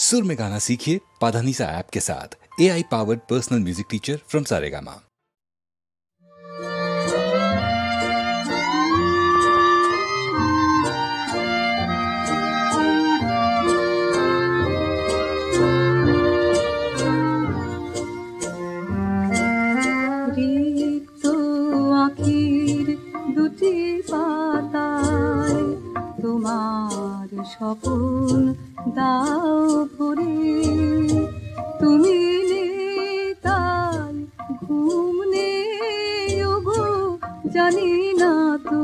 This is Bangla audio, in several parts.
सुर में गाना सीखिए पाधानीसा ऐप के साथ। AI powered personal music teacher from Saregama. তোমার স্বপন দাও ভরে, তুমি নেই তাই ঘুম নেই ওগো, জানি না তো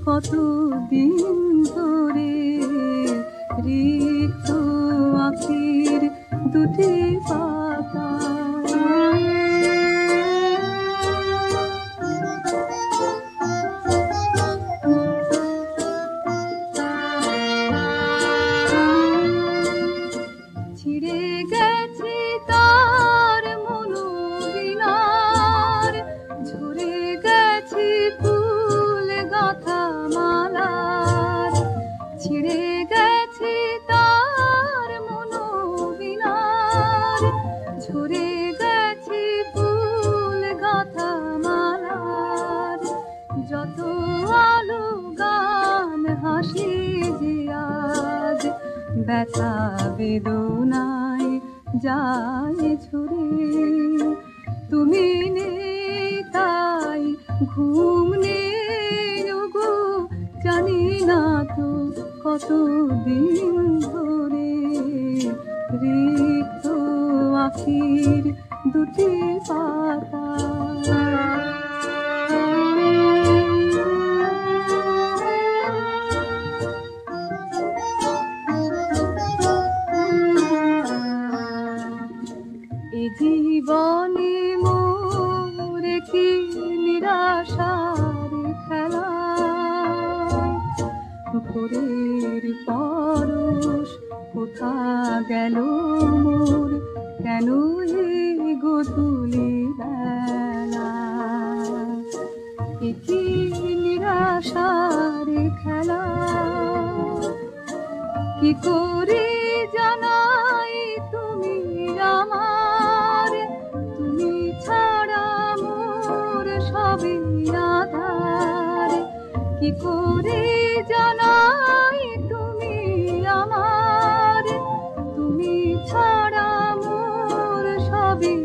কতদিন ধরে। রিক্ত আখির দুটি পাতা, যত আলো গান হাসি যে আজ ব্যথা বেদনায় যায় ছুড়ে। তুমি নেই তাই ঘুম নেই ওগো, জানি না তো কতদিন ধরে। রিক্ত আখির দুটি পাতা, জীবনে মোরে কি নিরাশার খেলা, ভোরের পরশ কোথা গেল মোর, কেন এই গোধূলি বেলা। কি নিরাশার খেলা, কি করে জানাই তুমি আমার, তুমি ছাড়া মোর সবই আধার। কি করে জানাই তুমি আমার, তুমি ছাড়া মোর সবই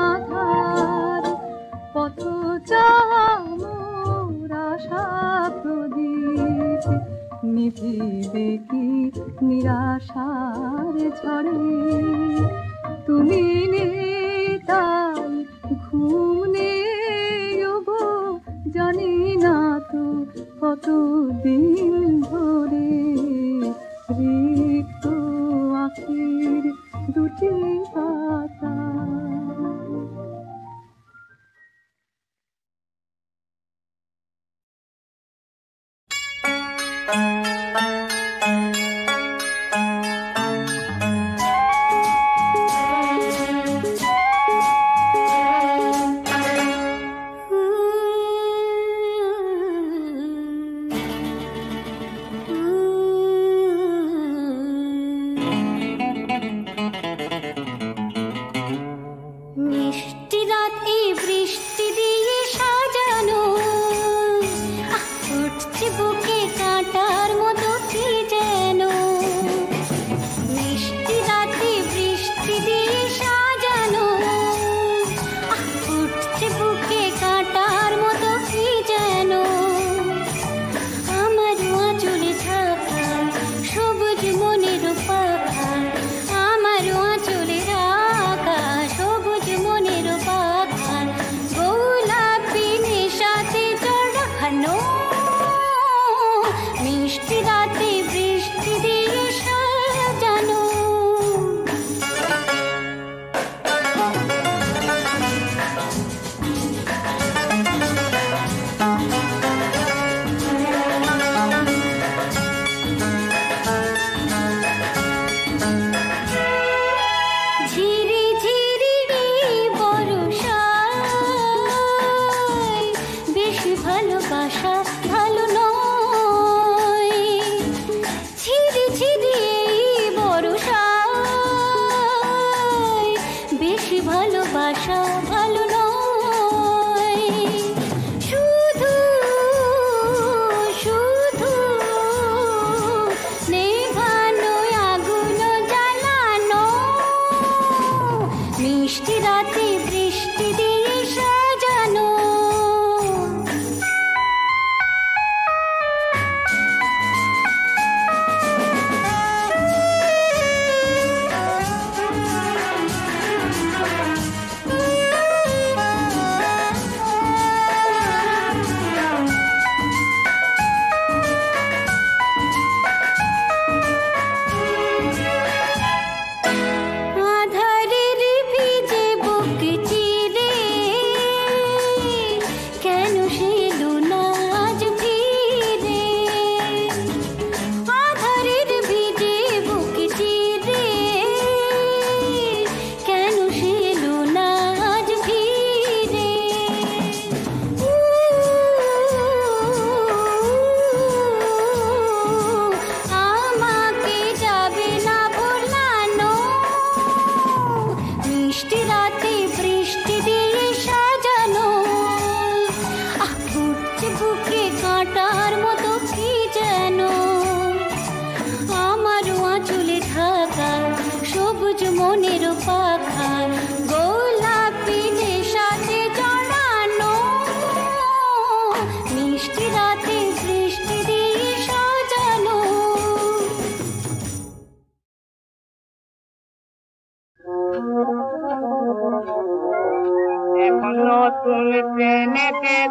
আধার। পথ চাওয়া মোর আশা প্রদীপ, নিভিবে কি নিরাশার ঝড়ে। তুমি নেই তাই ঘুম নেই ওগো, জানি না তো কতদিন ধরে। রিক্ত আখির দুটি পাতা, রাতে বৃষ্টি দিয়ে সাজানো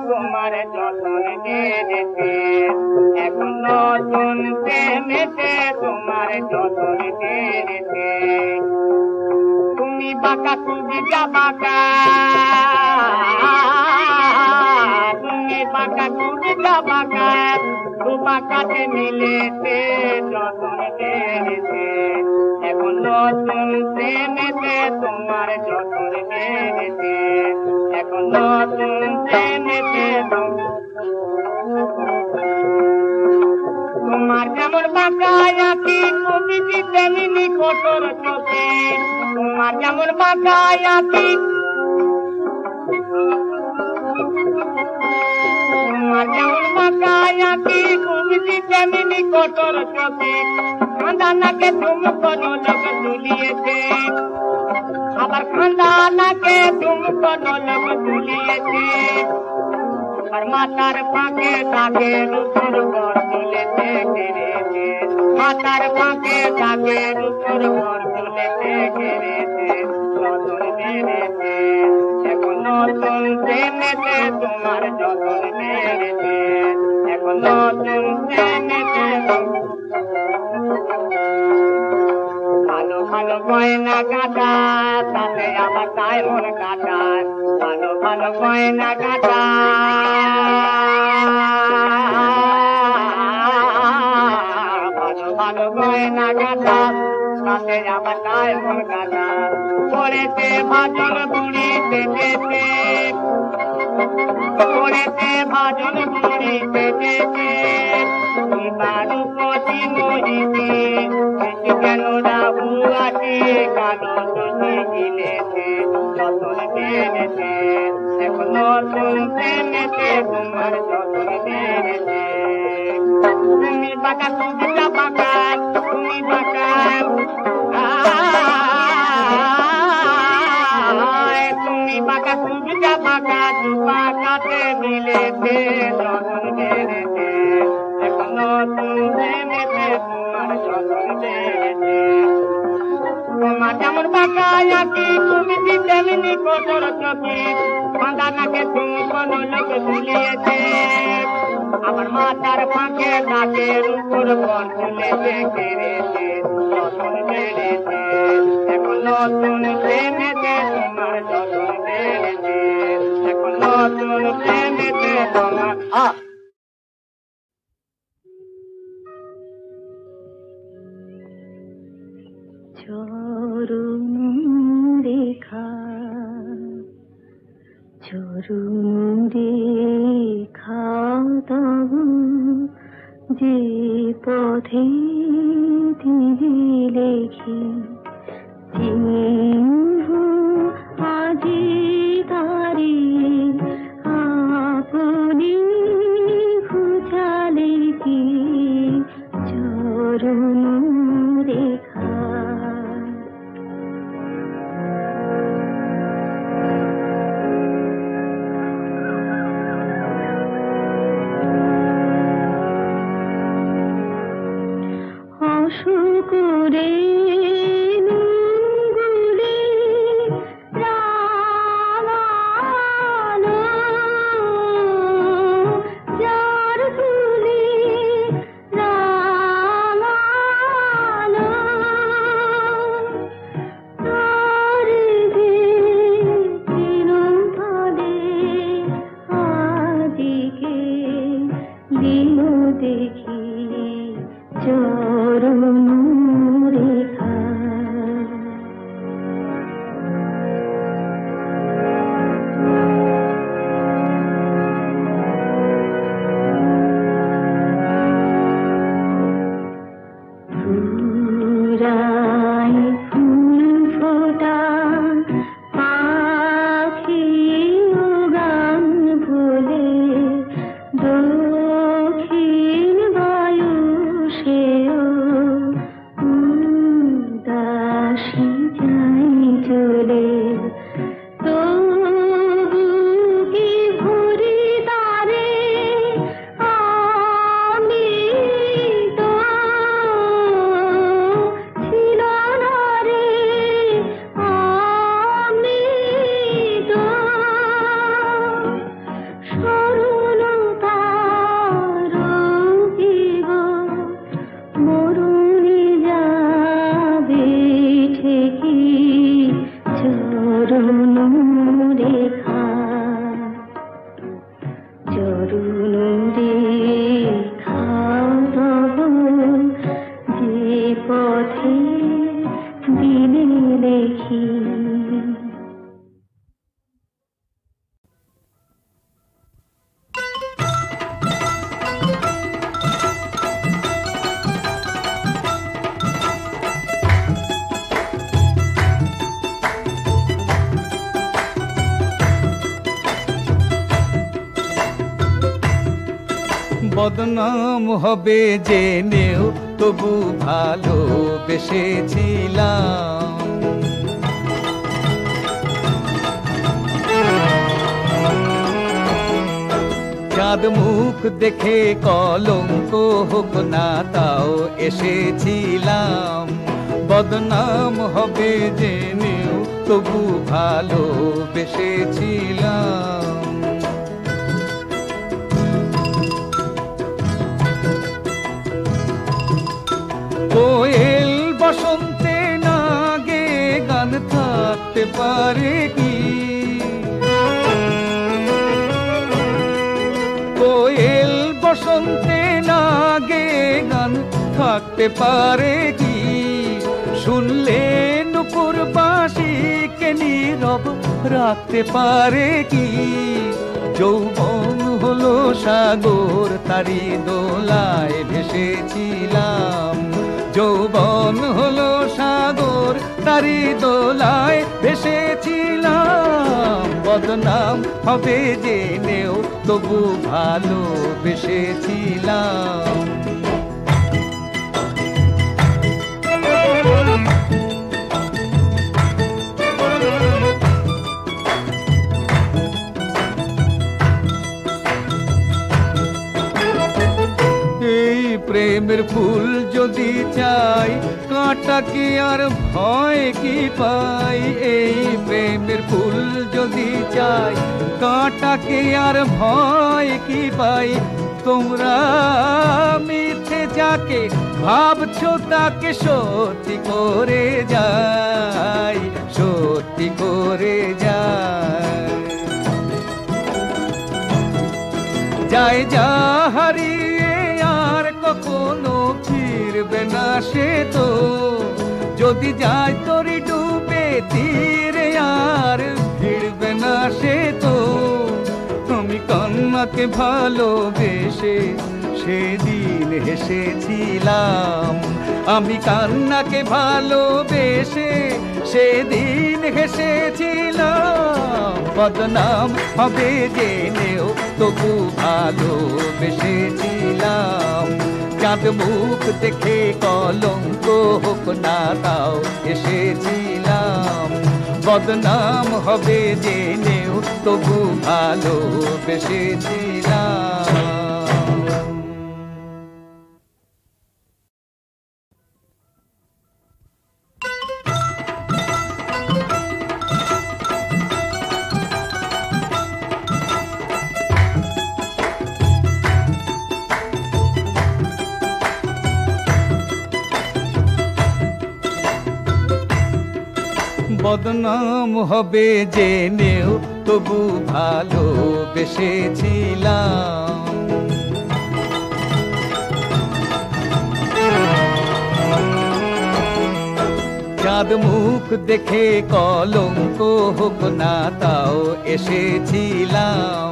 তোমার যতন দেতে এখন নতুন প্রেমেতে তোমার যতন দেতে তুমি বাঁকা তুমি যা বাঁকা তুমি বাঁকা তুমি যা বাঁকা দু বাঁকাতে মিলেতে যতন দেতে এখন নতুন প্রেমেতে তোমার যতন দেতে এখন নতুন প্রেমেতে তোমার যেমন বাঁকা আঁকি কবিটি তেমনি কঠোর চোখে তোমার যেমন বাঁকা আঁকি তোমার যেমন বাঁকা আঁকি কবিটি তেমনি কঠোর চোখে খান্দানাকে তুমি কোনো লোক তুলিয়েছে আবার খান্দানাকে তুমি কোনো লোক তুলিয়েছে আর মাতার ফাঁকে তাকে রূপর ঘর তুলেছে কেড়েছে মাতার ফাঁকে তাকে রূপর ঘর তুলেছে কেড়েছে যতন মেরেছে এখন নতুন প্রেমেতে তোমার যতন মেরেছে এখন নতুন প্রেমেতে ভালো ভালো গয়না কাটা তাতে আবার তাই মন কাটা ভালো ভালো গয়না কাটা ভালো ভালো গয়না কাটা তাতে আবার তাই মন কাটা করেছে ভাজন বুড়ি পেটেছে করেছে ভাজন বুড়ি পেটেছে বারু পতি মহিতে কেন রাহু আছে কালো চোখে গিলেছে যতন মেরেছে এখন নতুন প্রেমেতে তোমার যতন মেরেছে তুমি বাঁকা তুমি যা বাঁকা তুমি বাঁকা তুমি বাঁকা তুমি যা বাঁকা দু বাঁকাতে মিলেছে যতন মেরেছে এখন নতুন প্রেমেতে তোমার যতন মেরেছে তোমার যেমন বাঁকা আঁকি তুমি তেমনি কঠোর চোখে খান্দানাকে তুমি কোনো লোক তুলিয়েছে আমার মাতার ফাঁকে তাকে রূপর ঘর তুলেছে কেড়েছে যতন মেরেছে এখন নতুন প্রেমেতে তোমার যতন মেরেছে এখন নতুন প্রেমেতে তোমার চরণ রেখা চরণ রেখা তব যে পথে দিলে লেখি চিহ্ন আজি তারে আপনি খুঁজালে কি চরণ রেখা আসি যাই চলে তবু কি ভুরি তারে আমি তো ছিল না রে আমি তো সরলতার জীবন মরুনি যাবে ঠেকি চরণ রেখা চরণ রেখা তব যে পথে দিলে লেখি বদনাম হবে জেনেও তবু ভালোবেসেছিলাম চাঁদ মুখ দেখে কলঙ্ক হোক না তাও এসেছিলাম বদনাম হবে জেনেও তবু ভালোবেসেছিলাম কোয়েল বসন্তে না গে গান থাকতে পারে কি কোয়েল বসন্তে না গে গান থাকতে পারে কি শুনলে নুপুর বাঁশিকে নীরব রাখতে পারে কি যৌবন হলো সাগর তারি দোলায় ভেসেছিলাম যৌবন হলো সাগর তারি দোলায় ভেসেছিলাম বদনাম হবে জেনেও তবু ভালোবেসেছিলাম প্রেমের ফুল যদি চাই কাঁটা কি আর ভয় কি পাই এই প্রেমের ফুল যদি চাই কাঁটা কি আর ভয় কি পাই তোমরা মিথ্যে যাকে ভাবছো তাকে সত্যি করে যাই সত্যি করে যাই যায় যা হারিয়ে আর কখনো ফিরবে না সে তো যদি যায় তোরি ডুবে তীরে আর ফিরবে না সে তো আমি কান্নাকে ভালোবেসে সেদিন হেসেছিলাম আমি কান্নাকে ভালোবেসে সেদিন হেসেছিলাম বদনাম হবে জেনেও তবু ভালোবেসেছিলাম চাঁদ মুখ দেখে কলঙ্ক হোক না তাও এসেছিলাম বদনাম হবে জেনেও তবু ভালোবেসেছিলাম বদনাম হবে জেনেও তবু ভালোবেসেছিলাম চাঁদ মুখ দেখে কলঙ্ক হোক না তাও এসেছিলাম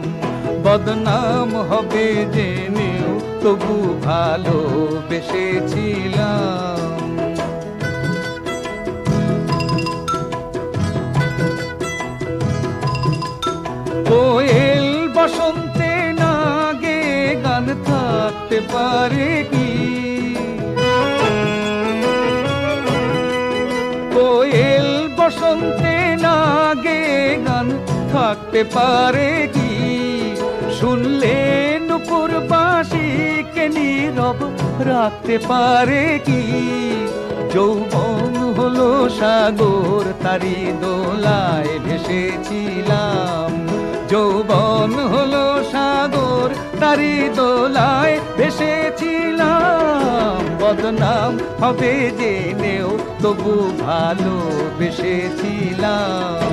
বদনাম হবে জেনেও তবু ভালোবেসেছিলাম কোয়েল বসন্তে না গে গান থাকতে পারে কি কোয়েল বসন্তে না গে গান থাকতে পারে কি? শুনলে নুপুর বাঁশিকে নীরব রাখতে পারে কি? যৌবন হলো সাগর, তারি দোলায় ভেসেছিলাম। যৌবন হলো সাগর, তারি দোলায় ভেসেছিলাম। বদনাম হবে জেনেও তবু ভালোবেসেছিলাম।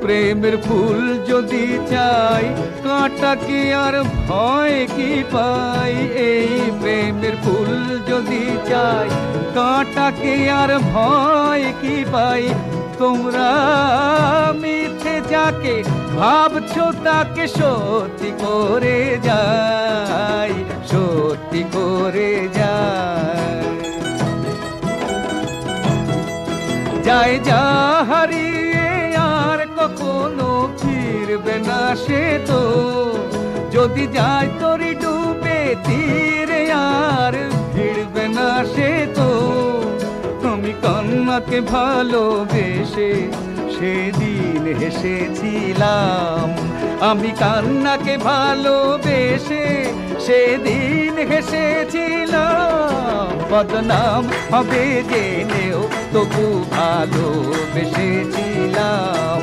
প্রেমের ফুল যদি চাই, কাঁটা কি আর ভয় কি পাই? এই প্রেমের ফুল যদি চাই, কাঁটা কি আর ভয় কি পাই? তোমরা মিথ্যে যাকে ভাবছো তাকে সত্যি করে যাই, সত্যি করে যাই। যায় যা হারিয়ে আর কখনো ফিরবে না সে তো। যদি যায় তরি ডুবে তীরে আর ফিরবে না সে তো। আমি কান্নাকে ভালোবেসে সেদিন হেসেছিলাম। আমি কান্নাকে ভালোবেসে সেদিন হেসেছিলাম। বদনাম হবে জেনেও তবু ভালোবেসেছিলাম।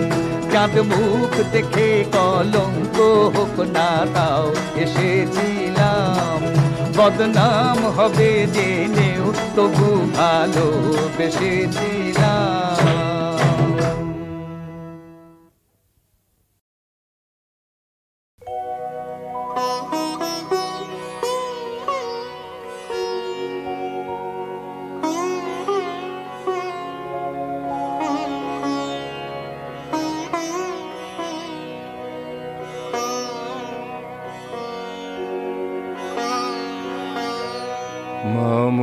চাঁদ মুখ দেখে কলঙ্ক হোক না তাও এসেছিলাম। বদনাম হবে জেনেও তবু ভালোবেসেছিলাম। মম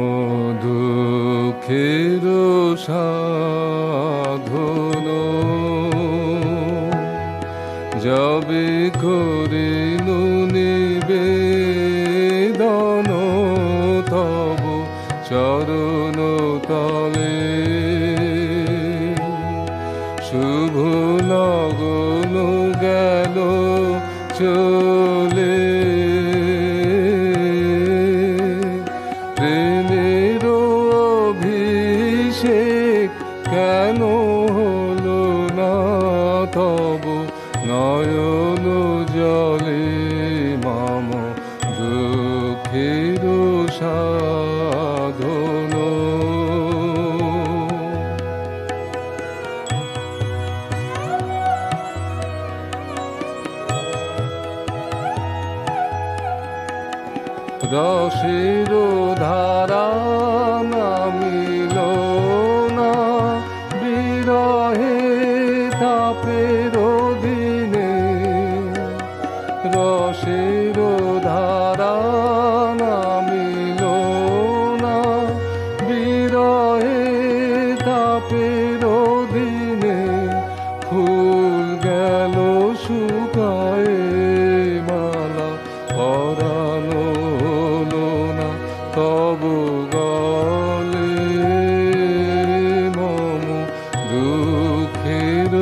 দুঃখের সাধন যবে করিনু নিবেদন তব চরণ তলে শুভ লগন গেল চলে কেন হলো না তব নয়ন জলে মম দুঃখের সাধন রসের ধারা নামিল না বিরহে তাপের দিনে। রসের ধারা নামিল না বিরহে তাপের দিনে। ফুল গেল শুকায়ে মালা পরানো না তব গলে মম দুঃখের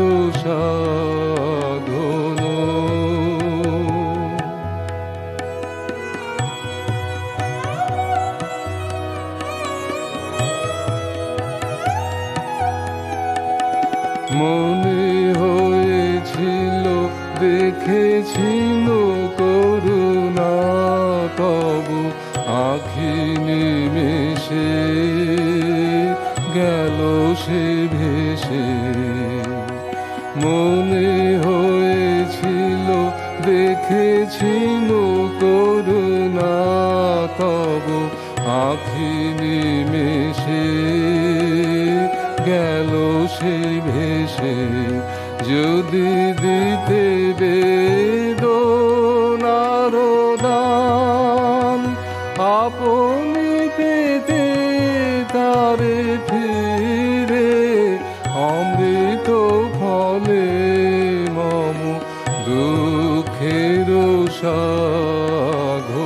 সাধন। মনে হয়েছিল দেখেছিল করুণা তবু আখি নিমেষে গেল সে ভেসে। মনে হয়েছিল দেখেছিল করুণা তবু আখি নিমেষে গেল সে ভেসে। যদি দিতে বেদনার দান আপনি পেতে তারে ফিরে অমৃত ফলে মম দুঃখের সাধন।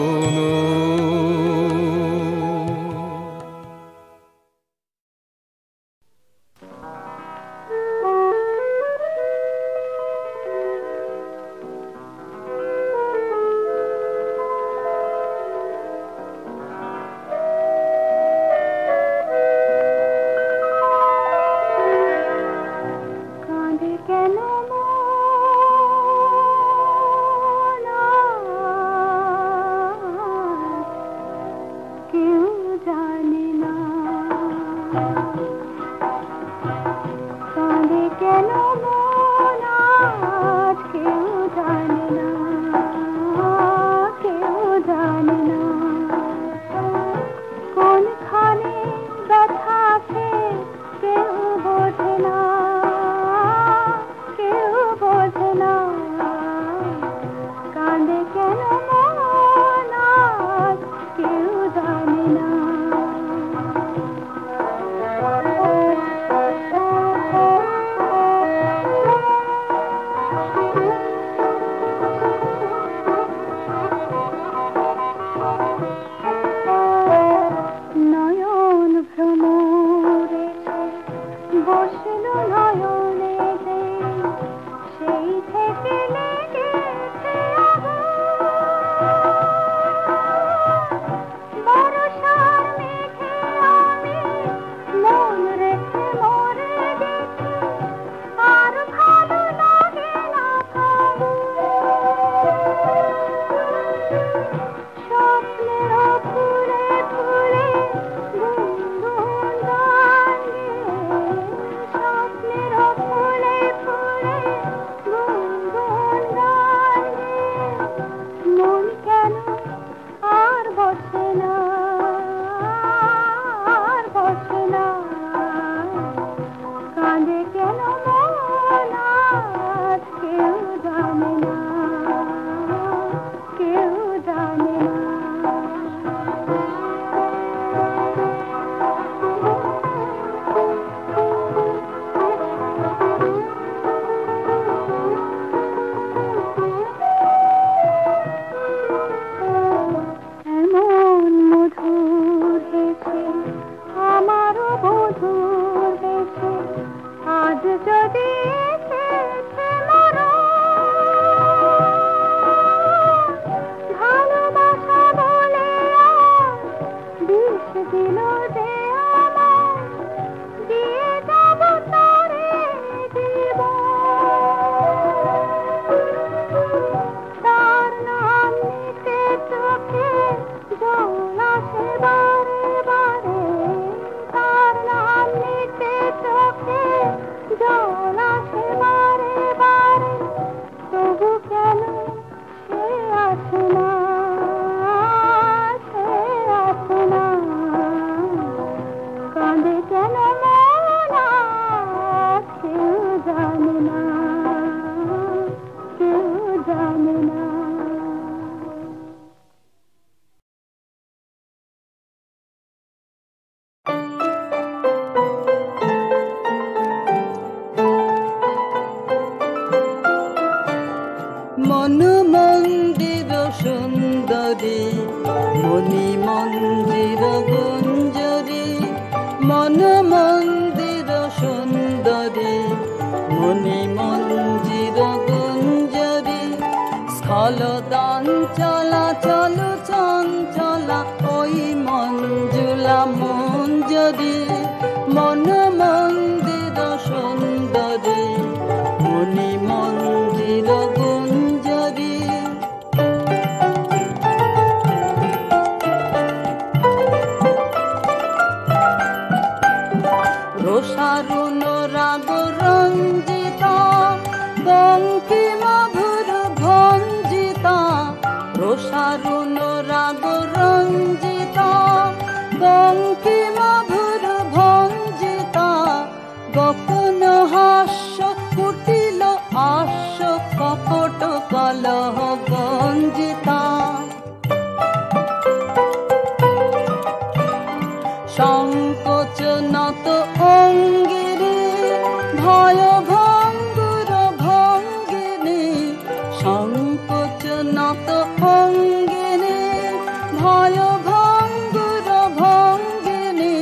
ভয় ভঙ্গুর ভঙ্গিনী সংকোচ নত অঙ্গিনী ভয় ভঙ্গুর ভঙ্গিনী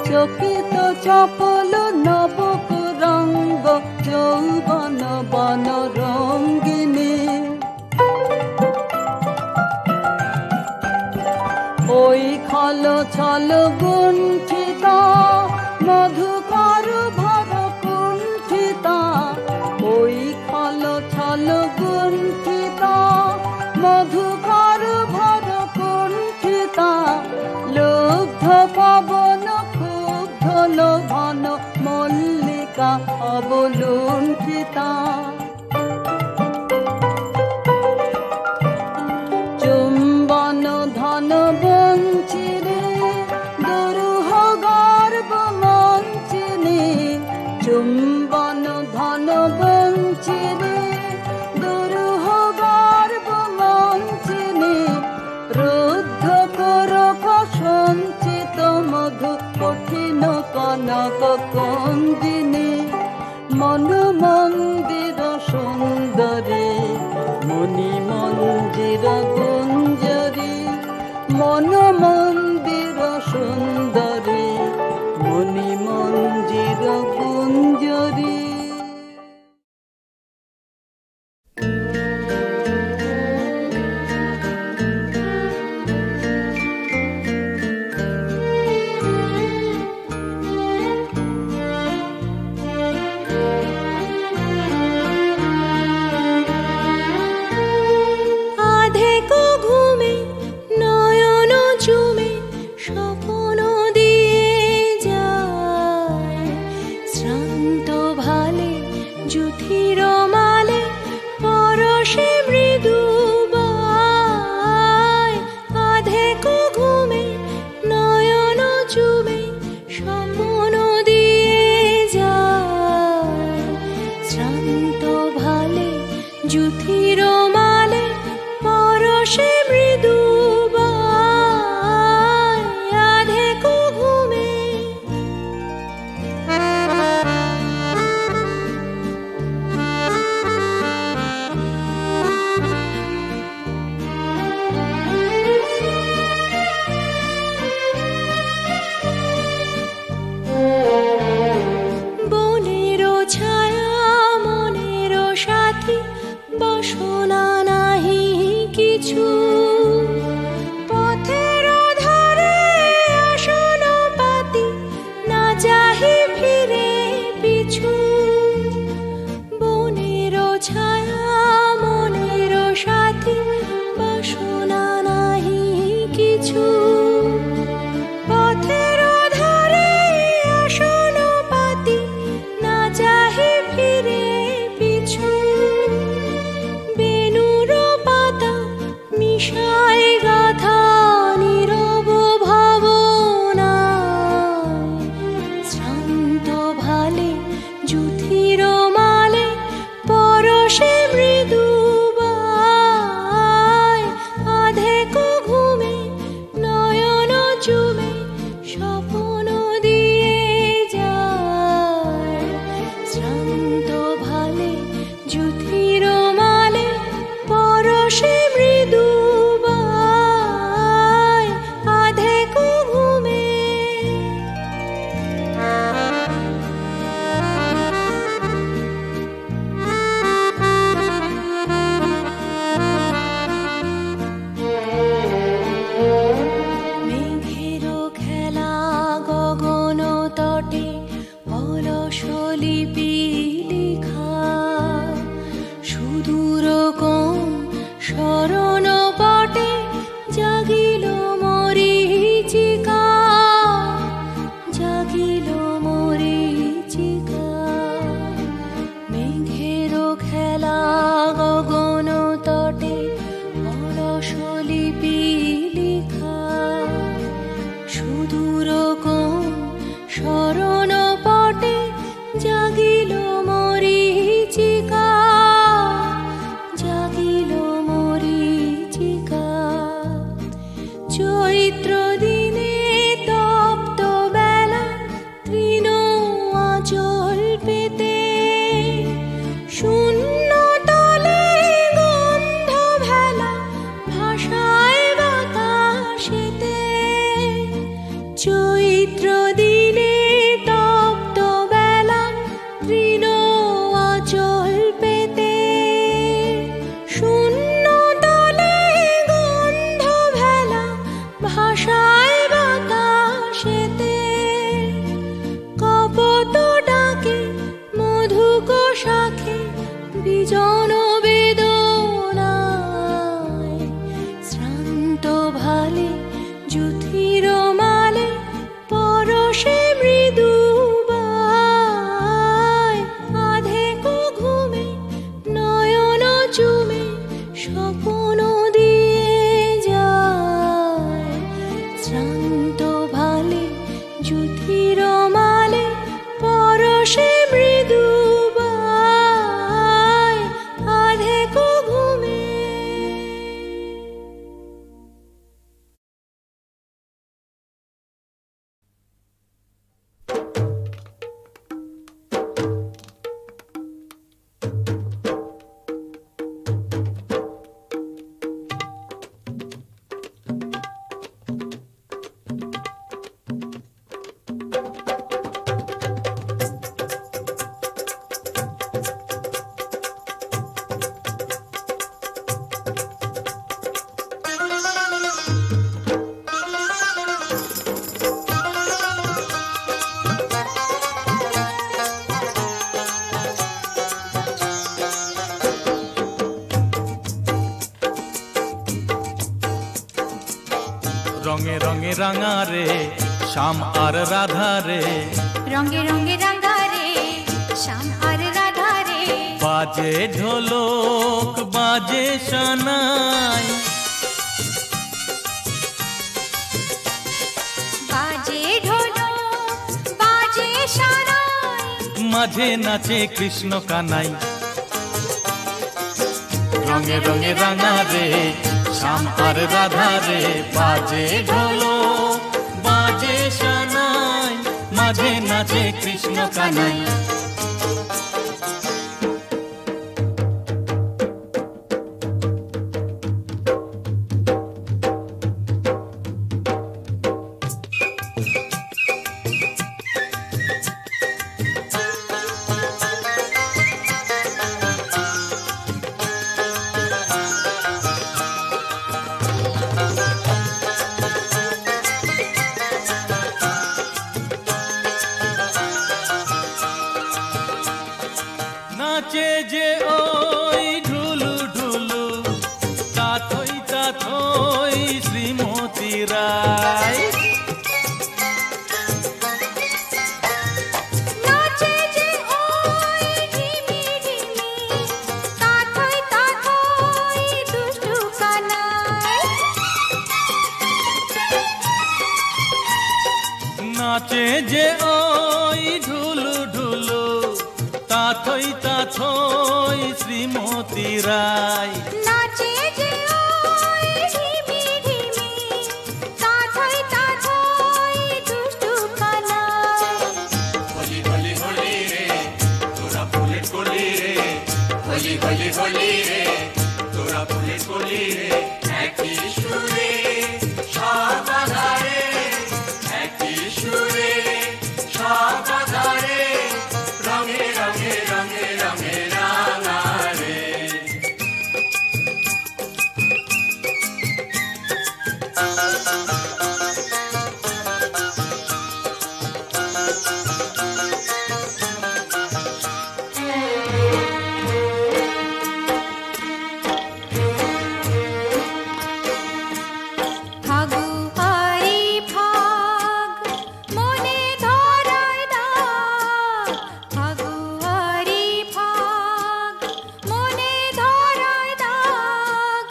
চকিত চপল নবকুরঙ্গ যৌবন বন রঙ্গিনী ওই খল ছল গুণ্ঠিতা মধুকর ভর কুণ্ঠিতা ওই খল ছল গুণ্ঠিতা মধুকর ভর কুণ্ঠিতা লুব্ধ পবন ক্ষুব্ধ লোভন মল্লিকা অবলুণ্ঠিতা চুম্বন ধন বঞ্চিরে দুরূহ গর্ব মঞ্চিনে চুম্বন ধন বঞ্চিরে দুরূহ গর্ব মঞ্চিনে রুদ্ধ করক সঞ্চিত মধু কঠিন কনক কঞ্জিনী মন মন্দির সুন্দরী মণি মঞ্জির গুঞ্জরী মন মন্দির সুন্দরী মণি মঞ্জির গুঞ্জরী মধুক শাখে বিজন বেদনায় শ্রান্ত ভালে যুথির মালে পরশে মৃদু বায় আধেক ঘুমে নয়ন চুমে স্বপ্ন দিয়ে যায় শ্রান্ত ভালে যুথির মালে পরশে মৃদু বায় আধেক ঘুমে। রঙে রঙে রাঙা রে শ্যাম আর রাধা রে, রঙে রঙে রাঙা রে শ্যাম আর রাধা রে, বাজে ঢোলক বাজে সানাই, বাজে ঢোলক বাজে সানাই, মাঝে নাচে কৃষ্ণ কানাই। রঙে রঙে রাঙা রে শ্যাম আর রাধা রে, বাজে ঢোলক বাজে সানাই, মাঝে নাচে কৃষ্ণ কানাই। নাচে যে ওই ঢুলু ঢুলু, তাথই তাথই শ্রীমতী রায়। নাচে যে ওই ঢিমি ঢিমি, তাথই তাথই দুষ্টু কানাই। নাচে যে ওই ঢুলু ঢুলু, তাথই তাথই শ্রীমতী রায়। নাচে যে ওই ঢিমি ঢিমি, তাথই তাথই দুষ্টু কানাই। হোলি হোলি হোলি রে তোরা ফুলের কলি রে, হোলি হোলি হোলি রে তোরা ফুলের কলি রে, একই সুরে সব আধারে, একই সুরে সব আধারে, রঙে রঙে রঙে রঙে রাঙা রে। ফাগুয়ারি ফাগ মনে ধরায় দাগ, ফাগুয়ারি ফাগ মনে ধরায় দাগ,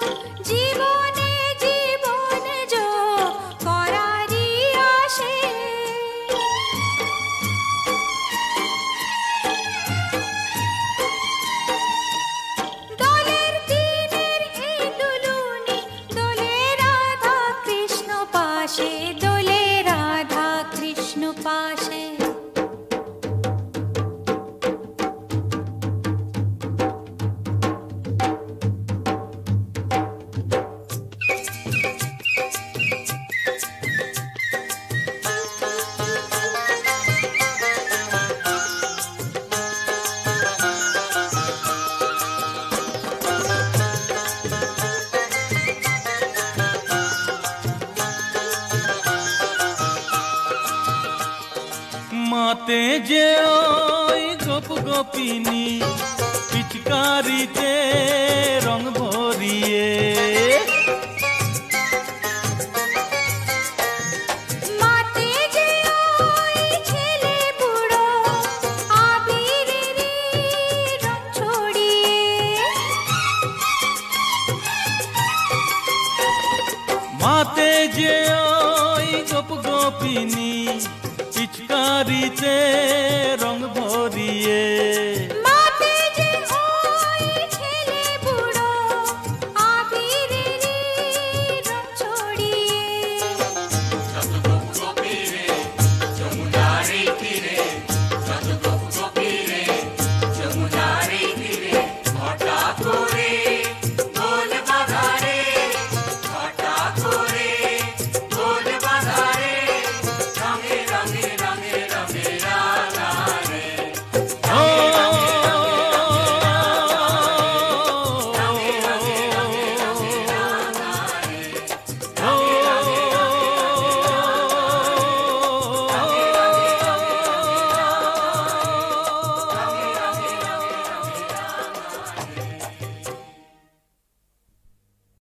জীবনে জীবনে যো করারি আসে। দোলের দিনের এই দুলুনি, দোলে রাধা কৃষ্ণ পাশে, দোলে রাধা কৃষ্ণ পাশে। মাতে যে ওই গোপ গোপিনী পিচকারিতে রং ভরিয়ে মাতে যে ওই ছেলে বুড়ো আবিরের রং ছড়িয়ে মাতে যে ওই গোপ গোপিনী পিচকারিতে রং ভরিয়ে